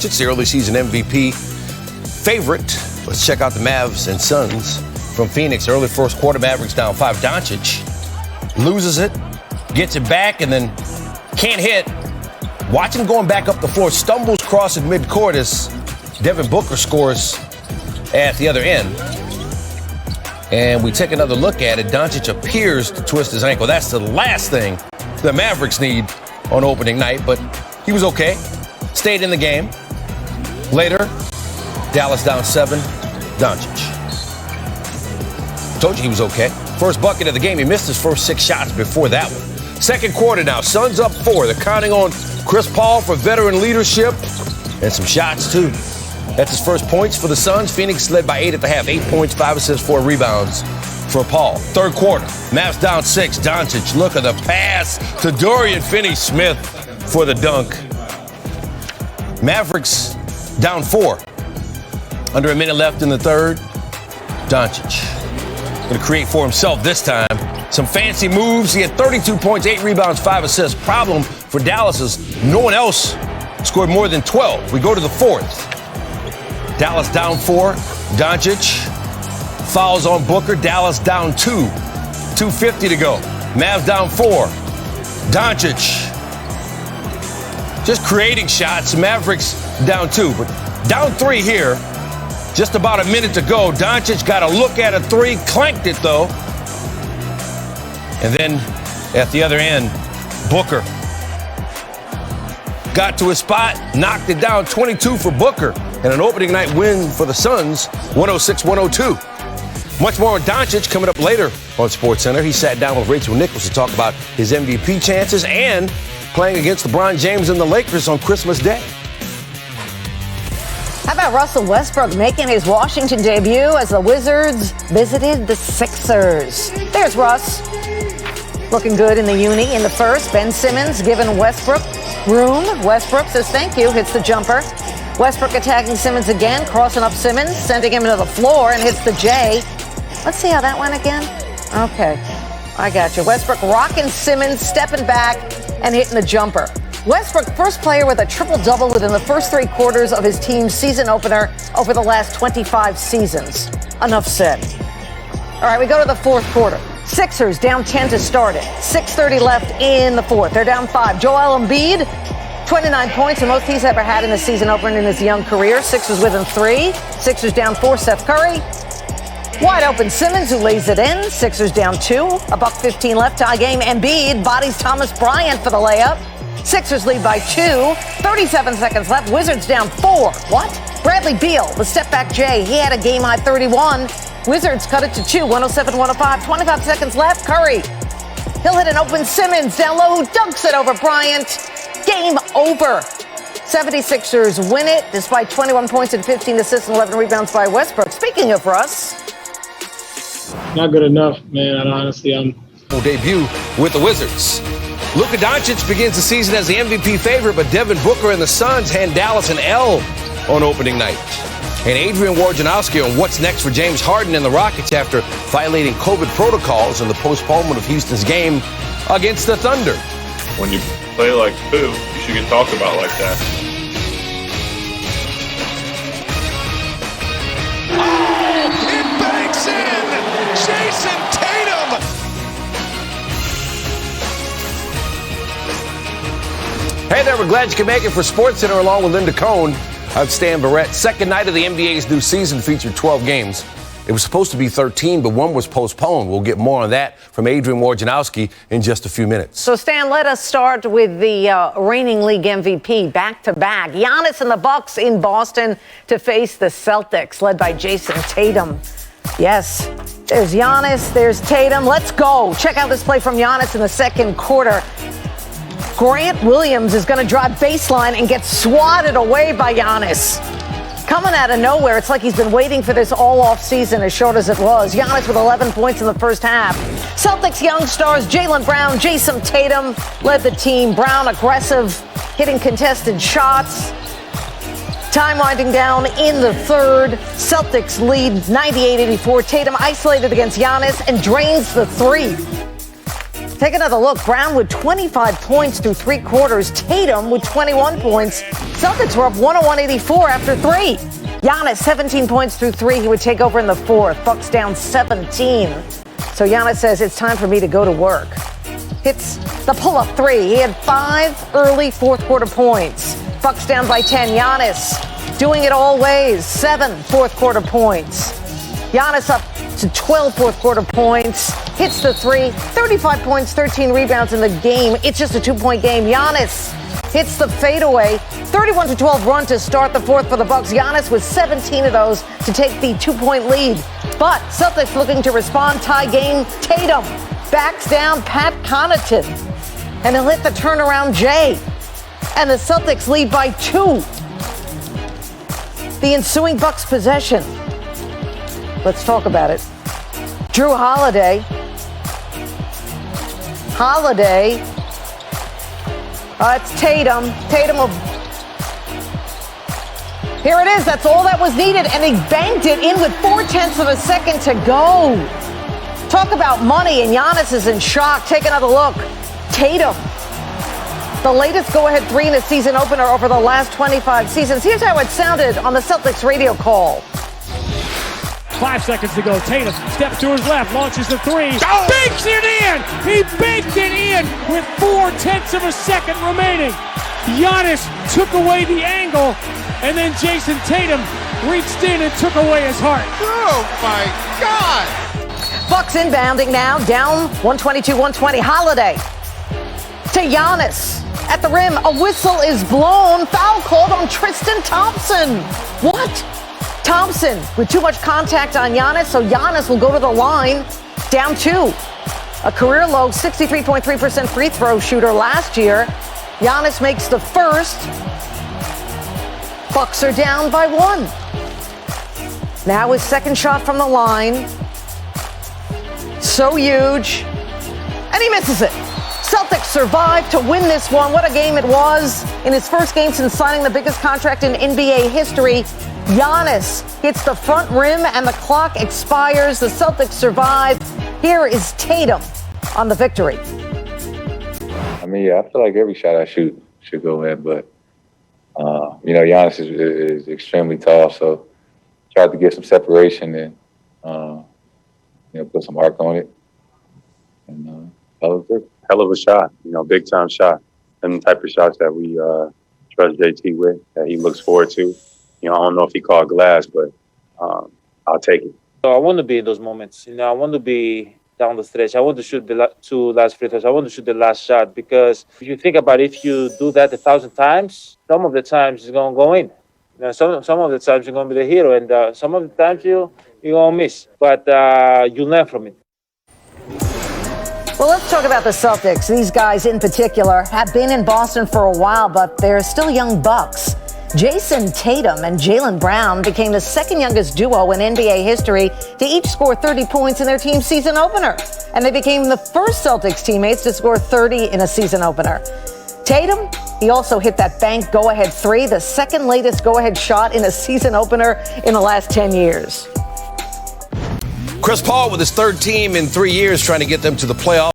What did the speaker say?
Doncic, the early season MVP favorite. Let's check out the Mavs and Suns from Phoenix. Early first quarter, Mavericks down 5. Doncic loses it, gets it back, and then can't hit. Watch him going back up the floor, stumbles crossing midcourt as Devin Booker scores at the other end. And we take another look at it. Doncic appears to twist his ankle. That's the last thing the Mavericks need on opening night, but he was okay. Stayed in the game. Later, Dallas down 7. Doncic. Told you he was okay. First bucket of the game. He missed his first 6 shots before that one. Second quarter now. Suns up 4. They're counting on Chris Paul for veteran leadership and some shots, too. That's his first points for the Suns. Phoenix led by 8 at the half. 8 points, 5 assists, 4 rebounds for Paul. Third quarter. Mavs down 6. Doncic. Look at the pass to Dorian Finney-Smith for the dunk. Mavericks down 4. Under a minute left in the third. Doncic going to create for himself this time. Some fancy moves. He had 32 points, 8 rebounds, 5 assists. Problem for Dallas is no one else scored more than 12. We go to the fourth. Dallas down 4. Doncic fouls on Booker. Dallas down 2. 2:50 to go. Mavs down 4. Doncic just creating shots. Mavericks down 2, but down 3 here. Just about a minute to go. Doncic got a look at a 3, clanked it though. And then at the other end, Booker got to his spot, knocked it down. 22 for Booker, and an opening night win for the Suns, 106-102. Much more on Doncic coming up later on SportsCenter. He sat down with Rachel Nichols to talk about his MVP chances and playing against LeBron James and the Lakers on Christmas Day. How about Russell Westbrook making his Washington debut as the Wizards visited the Sixers? There's Russ. Looking good in the uni in the first. Ben Simmons giving Westbrook room. Westbrook says thank you, hits the jumper. Westbrook attacking Simmons again, crossing up Simmons, sending him to the floor, and hits the J. Let's see how that went again. Okay, I got you. Westbrook rocking Simmons, stepping back, and hitting the jumper. Westbrook, first player with a triple-double within the first 3 quarters of his team's season opener over the last 25 seasons. Enough said. All right, we go to the fourth quarter. Sixers down 10 to start it. 6:30 left in the fourth. They're down 5. Joel Embiid, 29 points, the most he's ever had in a season opener in his young career. Sixers within 3. Sixers down 4. Steph Curry. Wide open Simmons, who lays it in. Sixers down 2. $1:15 left. Tie game. Embiid bodies Thomas Bryant for the layup. Sixers lead by 2. 37 seconds left. Wizards down 4. What? Bradley Beal, the step-back J. He had a game-high 31. Wizards cut it to 2. 107-105. 25 seconds left. Curry. He'll hit an open Simmons down low, who dunks it over Bryant. Game over. 76ers win it despite 21 points and 15 assists and 11 rebounds by Westbrook. Speaking of Russ. Not good enough, man. Honestly, Debut with the Wizards. Luka Doncic begins the season as the MVP favorite, but Devin Booker and the Suns hand Dallas an L on opening night. And Adrian Wojnarowski on what's next for James Harden and the Rockets after violating COVID protocols in the postponement of Houston's game against the Thunder. When you play like poo, you should get talked about like that. Oh, it banks in! Jason Tatum! Hey there, we're glad you can make it for SportsCenter along with Linda Cohn. I'm Stan Barrett. Second night of the NBA's new season featured 12 games. It was supposed to be 13, but one was postponed. We'll get more on that from Adrian Wojnarowski in just a few minutes. So, Stan, let us start with the reigning league MVP back-to-back. Giannis and the Bucks in Boston to face the Celtics, led by Jason Tatum. Yes, there's Giannis, there's Tatum. Let's go. Check out this play from Giannis in the second quarter. Grant Williams is going to drive baseline and get swatted away by Giannis. Coming out of nowhere, it's like he's been waiting for this all off season, as short as it was. Giannis with 11 points in the first half. Celtics young stars Jaylen Brown, Jason Tatum led the team. Brown aggressive, hitting contested shots. Time winding down in the third. Celtics lead 98-84. Tatum isolated against Giannis and drains the 3. Take another look. Brown with 25 points through 3 quarters. Tatum with 21 points. Celtics were up 101-84 after 3. Giannis, 17 points through 3. He would take over in the fourth. Bucks down 17. So Giannis says, it's time for me to go to work. Hits the pull-up 3. He had 5 early fourth-quarter points. Bucks down by 10. Giannis doing it all ways. 7 fourth-quarter points. Giannis up to 12 fourth-quarter points. Hits the 3. 35 points, 13 rebounds in the game. It's just a 2-point game. Giannis hits the fadeaway. 31-12 run to start the fourth for the Bucks. Giannis with 17 of those to take the 2-point lead. But Celtics looking to respond. Tie game. Tatum backs down Pat Connaughton. And he'll hit the turnaround J. And the Celtics lead by 2. The ensuing Bucks possession. Let's talk about it. Drew Holiday. It's Tatum. Here it is. That's all that was needed. And he banked it in with 0.4 of a second to go. Talk about money. And Giannis is in shock. Take another look. Tatum. The latest go-ahead 3 in a season opener over the last 25 seasons. Here's how it sounded on the Celtics radio call. 5 seconds to go. Tatum steps to his left, launches the 3, banks it in! He banked it in with 0.4 of a second remaining. Giannis took away the angle, and then Jason Tatum reached in and took away his heart. Oh my God! Bucks inbounding now, down 122-120. Holiday to Giannis. At the rim, a whistle is blown. Foul called on Tristan Thompson. What? Thompson with too much contact on Giannis, so Giannis will go to the line, down 2. A career-low 63.3% free throw shooter last year. Giannis makes the first. Bucks are down by 1. Now his second shot from the line. So huge. And he misses it. Celtics survive to win this one. What a game it was. In his first game since signing the biggest contract in NBA history, Giannis hits the front rim and the clock expires. The Celtics survive. Here is Tatum on the victory. I mean, yeah, I feel like every shot I shoot should go in, but, Giannis is extremely tall, so tried to get some separation and, put some arc on it. And hell of a shot, big time shot. And the type of shots that we trust JT with, that he looks forward to. I don't know if he called glass, but I'll take it. So I want to be in those moments. I want to be down the stretch. I want to shoot the 2 last free throws. I want to shoot the last shot, because if you think about it, if you do that 1,000 times, some of the times it's going to go in. Some of the times you're going to be the hero, and some of the times you're going to miss. But you learn from it. Well, let's talk about the Celtics. These guys in particular have been in Boston for a while, but they're still young bucks. Jason Tatum and Jaylen Brown became the second youngest duo in NBA history to each score 30 points in their team's season opener. And they became the first Celtics teammates to score 30 in a season opener. Tatum, he also hit that bank go-ahead 3, the second latest go-ahead shot in a season opener in the last 10 years. Chris Paul with his third team in 3 years trying to get them to the playoffs.